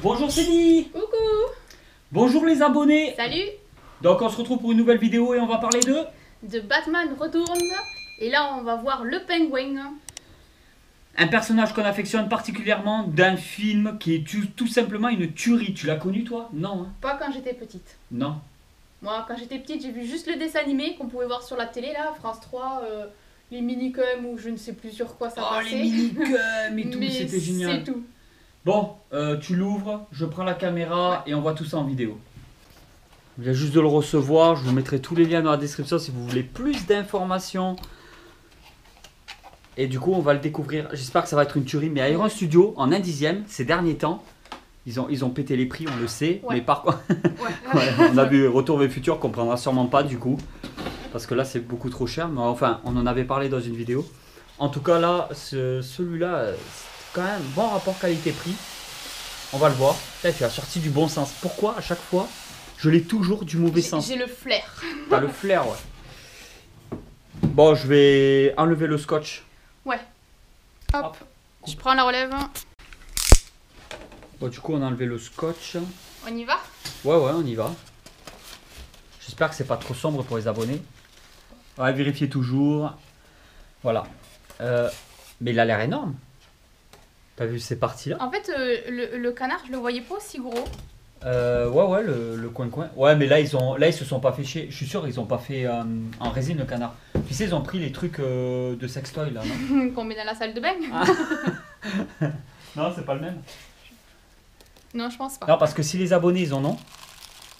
Bonjour Céline. Coucou. Bonjour les abonnés. Salut. Donc on se retrouve pour une nouvelle vidéo et on va parler de Batman Returns. Et là on va voir le pingouin. un personnage qu'on affectionne particulièrement d'un film qui est tout simplement une tuerie. Tu l'as connu toi? Non hein? Pas quand j'étais petite. Non. Moi quand j'étais petite j'ai vu juste le dessin animé qu'on pouvait voir sur la télé là, France 3, les minicums ou je ne sais plus sur quoi ça passait. Les minicums et tout, c'était génial. C'est tout. Bon, tu l'ouvres, je prends la caméra et on voit tout ça en vidéo. Il vient juste de le recevoir, je vous mettrai tous les liens dans la description si vous voulez plus d'informations. Et du coup, on va le découvrir. J'espère que ça va être une tuerie. Mais Iron Studio, en un dixième, ces derniers temps, ils ont pété les prix, on le sait. Ouais. Mais par contre, on a vu Retour vers le futur qu'on prendra sûrement pas du coup. Parce que là, c'est beaucoup trop cher. Mais enfin, on en avait parlé dans une vidéo. En tout cas, là, celui-là, c'est quand même bon rapport qualité-prix. On va le voir. Là, tu as sorti du bon sens. Pourquoi à chaque fois, je l'ai toujours du mauvais sens? J'ai le flair. T'as le flair, ouais. Bon, je vais enlever le scotch. Ouais. Hop. Je prends la relève. Bon, du coup, on a enlevé le scotch. On y va? Ouais, on y va. J'espère que c'est pas trop sombre pour les abonnés. Ouais, vérifiez toujours. Voilà. Mais il a l'air énorme. T'as vu ces parties-là? En fait, le canard, je le voyais pas aussi gros. Ouais, le coin-coin. Ouais, mais là, ils se sont pas fait chier. Je suis sûr, ils ont pas fait en résine le canard. Tu sais, ils ont pris les trucs de sextoy là, non? Qu'on met dans la salle de bain. Ah. Non, c'est pas le même. Non, je pense pas. Non, parce que si les abonnés, ils en ont,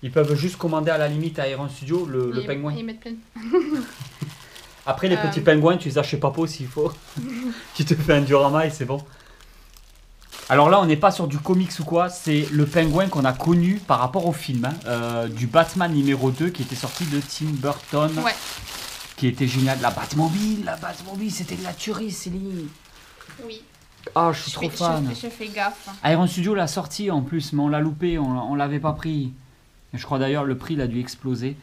ils peuvent juste commander à la limite à Iron Studio le pingouin. Ils mettent plein. Après, les petits pingouins, tu les achètes pas pot s'il faut. Tu te fais un diorama et c'est bon. Alors là, on n'est pas sur du comics ou quoi, c'est le pingouin qu'on a connu par rapport au film, hein, du Batman numéro 2 qui était sorti de Tim Burton. Ouais. Qui était génial. La Batmobile, c'était de la tuerie, Céline. Oui. Ah, je suis trop fan. Je fais gaffe. Iron Studio l'a sorti en plus, mais on l'a loupé, on l'avait pas pris. Et je crois d'ailleurs le prix il a dû exploser.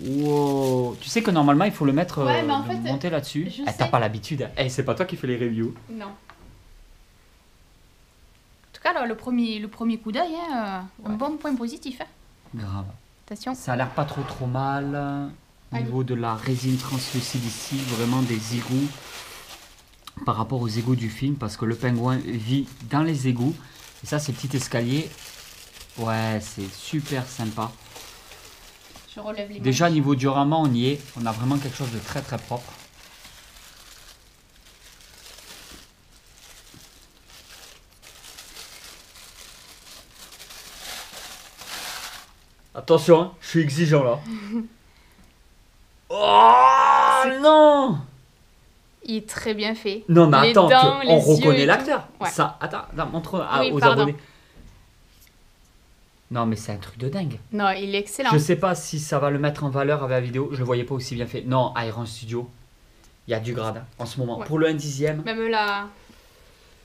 Wow. Tu sais que normalement il faut le mettre, ouais, mais en fait, monter là-dessus. T'as pas l'habitude. C'est pas toi qui fais les reviews. Non. En tout cas, là, le premier coup d'œil, hein, un bon point positif. Hein. Grave. Attention. Ça a l'air pas trop mal. Au niveau de la résine translucide ici, vraiment des égouts par rapport aux égouts du film, parce que le pingouin vit dans les égouts. Et ça, ces petits escaliers, ouais, c'est super sympa. Je relève les Déjà, niveau diorama, on y est. On a vraiment quelque chose de très propre. Attention, hein, je suis exigeant là. Oh non! Il est très bien fait. Non mais les attends, dents, on reconnaît l'acteur. Ouais. Ça, attends, montre oui, aux abonnés. Non mais c'est un truc de dingue. Non, il est excellent. Je sais pas si ça va le mettre en valeur avec la vidéo. Je le voyais pas aussi bien fait. Non, Iron Studio, il y a du grade hein, en ce moment. Ouais. Pour le 1/10. Même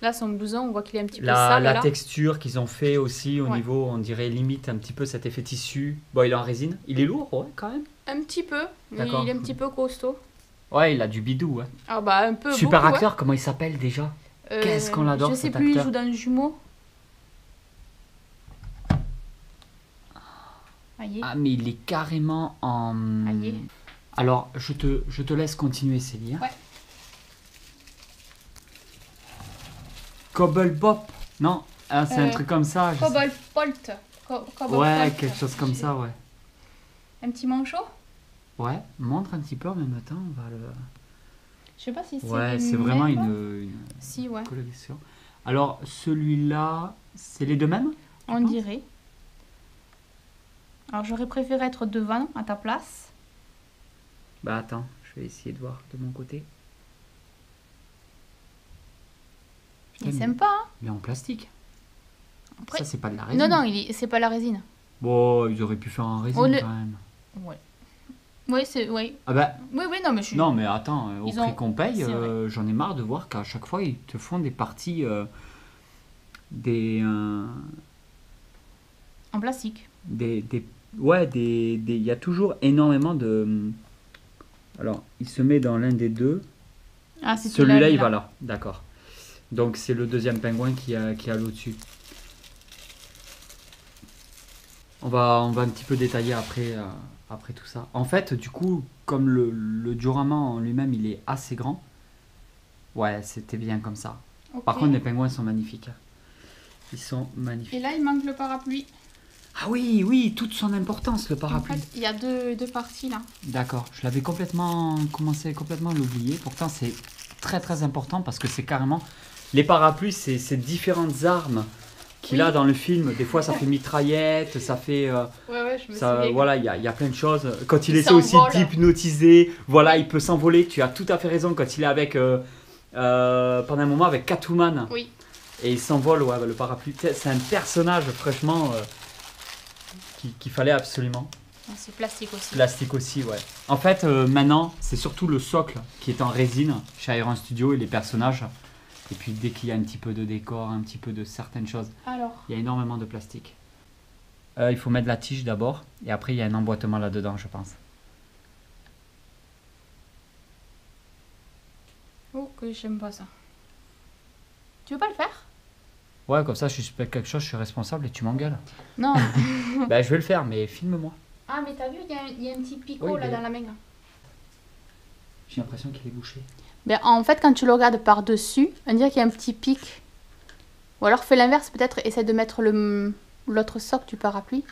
là, son blouson, on voit qu'il est un petit peu sale. La texture qu'ils ont fait aussi au niveau, on dirait limite un petit peu cet effet tissu. Bon, il est en résine. Il est lourd, ouais, quand même. Un petit peu. Il est un petit peu costaud. Ouais, il a du bidou. Ouais. Ah bah un peu. Super beaucoup, acteur, ouais. Comment il s'appelle déjà? Qu'est-ce qu'on l'adore cet acteur. Je sais plus, il joue dans Jumeaux. Aïe. Ah mais il est carrément en... Aïe. Alors, je te laisse continuer, Céline. Ouais. Cobblebop. Non, c'est un truc comme ça. Cobblebolt. Ouais, quelque chose comme ça, ouais. Un petit manchot. Ouais, montre un petit peu en même temps, on va le... Je sais pas si c'est... Ouais, c'est vraiment une si, ouais. collection. Alors, celui-là, c'est les deux mêmes? On dirait. Alors, j'aurais préféré être devant, à ta place. Bah attends, je vais essayer de voir de mon côté. Il est sympa, hein. Il est en plastique. Après... Ça, c'est pas de la résine. Non, c'est pas la résine. Bon, ils auraient pu faire en résine quand même. Ouais. Oui, c'est... Oui. Ah bah... Oui, non, mais je suis... Non, mais attends, au prix qu'on paye, j'en ai marre de voir qu'à chaque fois, ils te font des parties... En plastique. Ouais, il y a toujours énormément de... Alors, il se met dans l'un des deux. Ah, c'est celui-là, il va là. D'accord. Donc, c'est le deuxième pingouin qui a l'au-dessus. on va un petit peu détailler après, après tout ça. En fait, du coup, comme le diorama en lui-même, il est assez grand, ouais, c'était bien comme ça. Okay. Par contre, les pingouins sont magnifiques. Ils sont magnifiques. Et là, il manque le parapluie. Ah oui, oui, toute son importance, le parapluie. En fait, il y a deux parties là. D'accord, je l'avais commencé complètement à l'oublier. Pourtant, c'est très très important parce que c'est carrément... Les parapluies, c'est différentes armes qu'il a dans le film. Des fois, ça fait mitraillette, ça fait... ouais, je me ça, souviens. voilà, il y a plein de choses. Quand il essaie aussi d'hypnotiser, voilà, il peut s'envoler. Tu as tout à fait raison. Quand il est avec... pendant un moment avec Catwoman. Oui. Et il s'envole, ouais, le parapluie. C'est un personnage, franchement... qu'il fallait absolument. C'est plastique aussi. Plastique aussi, ouais. En fait, maintenant, c'est surtout le socle qui est en résine chez Iron Studio et les personnages. Et puis dès qu'il y a un petit peu de décor, un petit peu de certaines choses, alors, il y a énormément de plastique. Il faut mettre la tige d'abord et après il y a un emboîtement là-dedans, je pense. oh, que j'aime pas ça. Tu veux pas le faire? Ouais, comme ça, je suspecte quelque chose, je suis responsable et tu m'engueules. Non. Bah, je vais le faire, mais filme-moi. Ah, mais t'as vu, il y a un petit picot Oui, là mais- dans la main. Là. J'ai l'impression qu'il est bouché. Ben, en fait, quand tu le regardes par-dessus, on dirait qu'il y a un petit pic. Ou alors fais l'inverse, peut-être essaie de mettre l'autre socle du parapluie.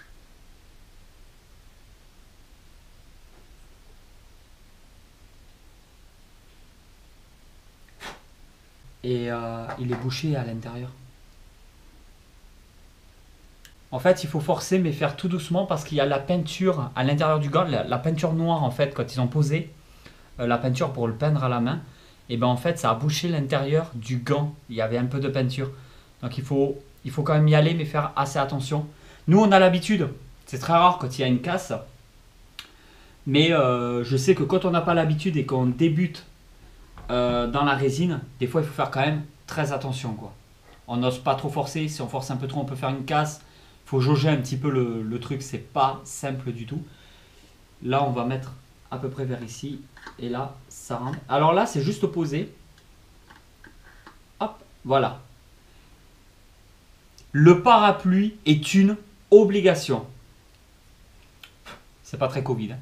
Et il est bouché à l'intérieur. En fait, il faut forcer, mais faire tout doucement parce qu'il y a la peinture à l'intérieur du gant, la peinture noire en fait, quand ils ont posé la peinture pour le peindre à la main, et ben en fait, ça a bouché l'intérieur du gant. Il y avait un peu de peinture. Donc il faut quand même y aller, mais faire assez attention. Nous, on a l'habitude. C'est très rare quand il y a une casse. Mais je sais que quand on n'a pas l'habitude et qu'on débute dans la résine, des fois, il faut faire quand même très attention, quoi. On n'ose pas trop forcer. Si on force un peu trop, on peut faire une casse. Il faut jauger un petit peu le truc. C'est pas simple du tout. Là, on va mettre à peu près vers ici. Et là, ça rentre. Alors là, c'est juste opposé. Hop, voilà. Le parapluie est une obligation. C'est pas très Covid.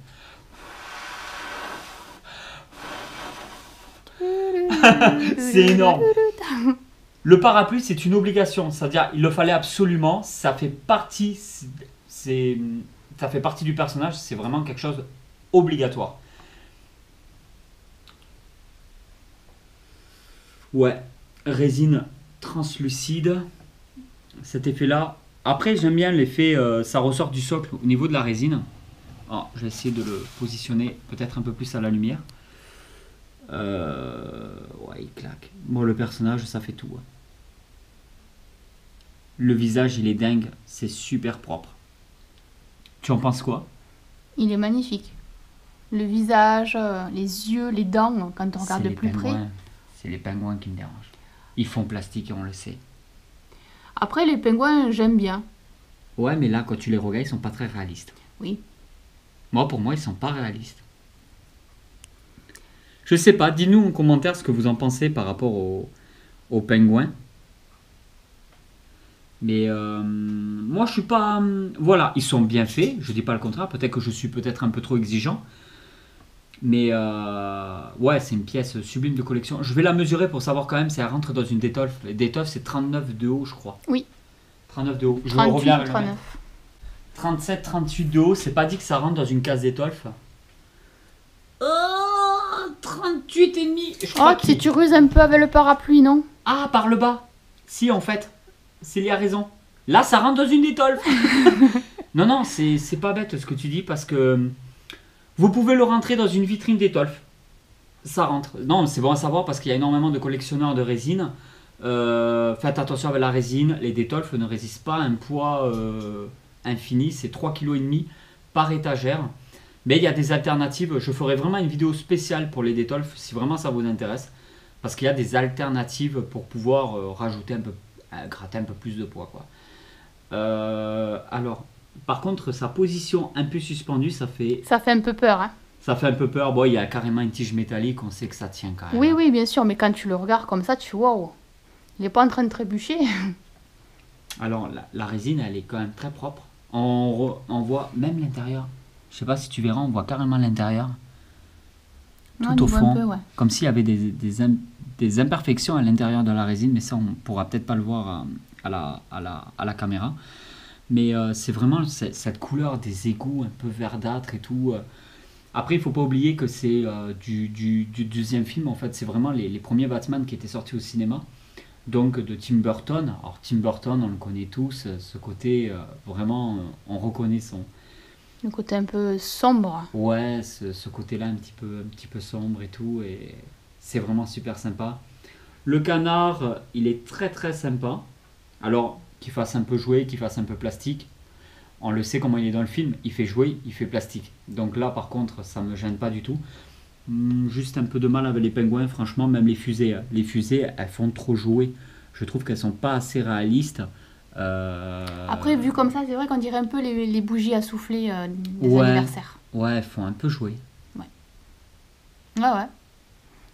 C'est énorme. Le parapluie, c'est une obligation. C'est-à-dire, il le fallait absolument. Ça fait partie, ça fait partie du personnage. C'est vraiment quelque chose obligatoire. Ouais, résine translucide. Cet effet-là. Après, j'aime bien l'effet, ça ressort du socle au niveau de la résine. Alors, je vais essayer de le positionner peut-être un peu plus à la lumière. Ouais, il claque. Bon, le personnage, ça fait tout. Hein. Le visage, il est dingue. C'est super propre. Tu en penses quoi? Il est magnifique. Le visage, les yeux, les dents, quand on regarde C'est de les plus près. pingouins. C'est les pingouins qui me dérangent. Ils font plastique et on le sait. Après, les pingouins, j'aime bien. Ouais, mais là, quand tu les regardes, ils sont pas très réalistes. Oui. Moi, pour moi, ils sont pas réalistes. Je sais pas, dis-nous en commentaire ce que vous en pensez par rapport aux pingouins. Mais moi, je suis pas... voilà, ils sont bien faits, je dis pas le contraire. Peut-être que je suis peut-être un peu trop exigeant. Mais ouais, c'est une pièce sublime de collection. Je vais la mesurer pour savoir quand même si elle rentre dans une Detolf. Les Detolf, c'est 39 de haut, je crois. Oui. 39 de haut. Je 38 reviens ou avec 39. 37, 38 de haut. C'est pas dit que ça rentre dans une case Detolf. 38 et demi. Je Oh, crois si tu ruses un peu avec le parapluie, non? Ah, par le bas. Si, en fait. Célie a raison. Là, ça rentre dans une Detolf. Non, non, c'est pas bête ce que tu dis parce que vous pouvez le rentrer dans une vitrine Detolf. Ça rentre. Non, c'est bon à savoir parce qu'il y a énormément de collectionneurs de résine. Faites attention avec la résine. Les Detolf ne résistent pas à un poids infini. C'est 3,5 kg par étagère. Mais il y a des alternatives. Je ferai vraiment une vidéo spéciale pour les Detolf si vraiment ça vous intéresse. Parce qu'il y a des alternatives pour pouvoir rajouter un peu, gratter un peu plus de poids, quoi. Alors, par contre, sa position un peu suspendue, ça fait Ça fait un peu peur, hein? un peu peur. Bon, il y a carrément une tige métallique, on sait que ça tient quand même. Oui, oui, bien sûr, mais quand tu le regardes comme ça, tu vois, wow, il n'est pas en train de trébucher. Alors, la résine, elle est quand même très propre. On voit même l'intérieur. Je sais pas si tu verras, on voit carrément l'intérieur. Non, Tout au on voit un fond. peu, ouais. Comme s'il y avait des imperfections à l'intérieur de la résine. Mais ça, on pourra peut-être pas le voir à la caméra. Mais c'est vraiment cette couleur des égouts un peu verdâtre et tout. Après, il faut pas oublier que c'est du deuxième film. En fait, c'est vraiment les premiers Batman qui étaient sortis au cinéma. Donc de Tim Burton. Alors Tim Burton, on le connaît tous. Ce côté, vraiment, on reconnaît son... Le côté un peu sombre. Ouais, ce côté-là un petit peu sombre et tout. Et c'est vraiment super sympa. Le canard, il est très très sympa. Alors, qu'il fasse un peu jouer, qu'il fasse un peu plastique. On le sait comment il est dans le film. Il fait jouer, il fait plastique. Donc là, par contre, ça me gêne pas du tout. Juste un peu de mal avec les pingouins, franchement, même les fusées. Les fusées, elles font trop jouer. Je trouve qu'elles sont pas assez réalistes. Après, vu comme ça, c'est vrai qu'on dirait un peu les bougies à souffler des anniversaires. Ouais, elles font un peu jouer. Ouais.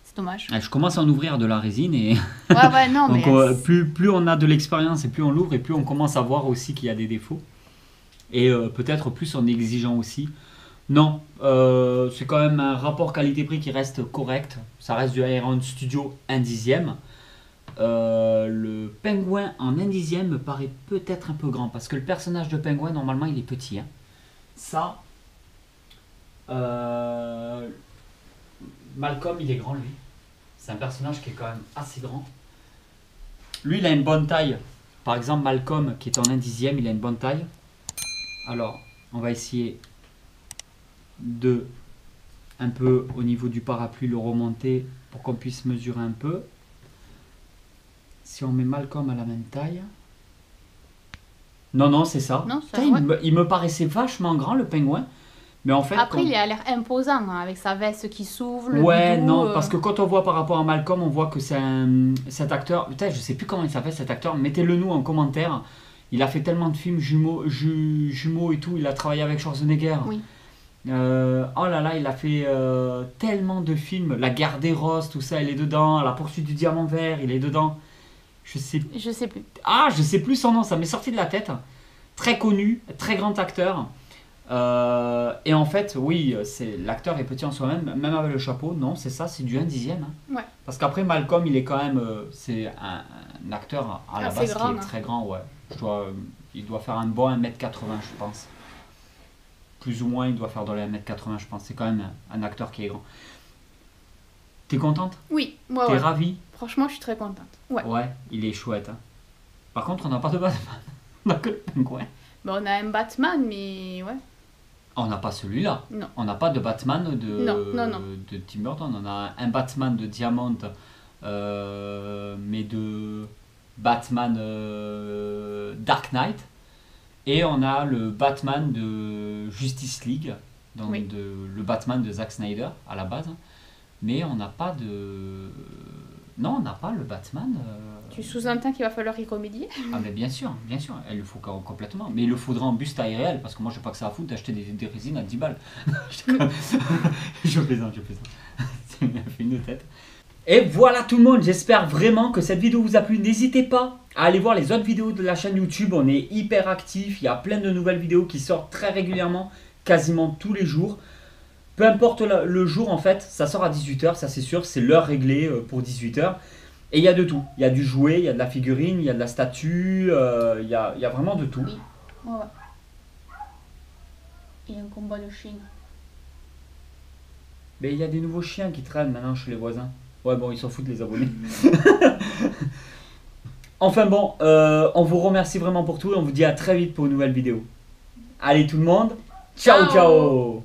C'est dommage. Je commence à en ouvrir de la résine et... Ouais, non, donc, mais... plus on a de l'expérience et plus on l'ouvre et plus on commence à voir aussi qu'il y a des défauts. Et peut-être plus en exigeant aussi. Non, c'est quand même un rapport qualité-prix qui reste correct. Ça reste du Iron Studio 1/10. Le pingouin en 1/10 me paraît peut-être un peu grand parce que le personnage de pingouin normalement il est petit. Hein. Ça, Malcolm il est grand lui. C'est un personnage qui est quand même assez grand. Lui il a une bonne taille. Par exemple Malcolm qui est en 1/10 il a une bonne taille. Alors on va essayer de un peu au niveau du parapluie le remonter pour qu'on puisse mesurer un peu. Si on met Malcolm à la même taille. Non, c'est ça. Non, ça il me paraissait vachement grand le pingouin. Mais en fait. Après, il a l'air imposant hein, avec sa veste qui s'ouvre. Ouais, non, parce que quand on voit par rapport à Malcolm, on voit que c'est cet acteur. Putain, je sais plus comment il s'appelle cet acteur. Mettez-le nous en commentaire. Il a fait tellement de films jumeaux et tout. Il a travaillé avec Schwarzenegger. Oui. Oh là là, il a fait tellement de films. La Guerre des Roses, tout ça, il est dedans. La Poursuite du Diamant Vert, il est dedans. Je sais plus. Ah, je sais plus son nom, ça m'est sorti de la tête. Très connu, très grand acteur. Et en fait, oui, l'acteur est petit en soi-même, même avec le chapeau. Non, c'est ça, c'est du 1/10. Hein. Ouais. Parce qu'après, Malcolm, il est quand même... c'est un acteur à la base grand, qui est très grand, ouais. Il doit faire un bon 1m80, je pense. Plus ou moins, il doit faire dans les 1m80, je pense. C'est quand même un acteur qui est grand. T'es contente? Oui, T'es ravie? Franchement, je suis très contente. Ouais, il est chouette. Hein. Par contre, on n'a pas de Batman. On n'a que le pingouin. Bon, on a un Batman, mais ouais. On n'a pas celui-là. Non. On n'a pas de Batman non. de Tim Burton. On a un Batman de Diamant, mais de Batman Dark Knight. Et on a le Batman de Justice League, donc le Batman de Zack Snyder à la base. Mais on n'a pas de... Non, on n'a pas le Batman. Tu sous-entends qu'il va falloir y remédier? Ah mais bien sûr, il le faut complètement. Mais il le faudra en buste taille réelle, parce que moi j'ai pas que ça à foutre d'acheter des résines à 10 balles. Je plaisante. Ça m'a fait une tête. Et voilà tout le monde, j'espère vraiment que cette vidéo vous a plu. N'hésitez pas à aller voir les autres vidéos de la chaîne YouTube, on est hyper actifs, il y a plein de nouvelles vidéos qui sortent très régulièrement, quasiment tous les jours. Peu importe le jour en fait, ça sort à 18h, ça c'est sûr, c'est l'heure réglée pour 18h. Et il y a de tout, il y a du jouet, il y a de la figurine, il y a de la statue, il y a vraiment de tout. Oui, ouais. Il y a un combat de chiens. Mais il y a des nouveaux chiens qui traînent maintenant chez les voisins. Ouais bon, ils s'en foutent les abonnés. Enfin bon, on vous remercie vraiment pour tout et on vous dit à très vite pour une nouvelle vidéo. Allez tout le monde, ciao ciao.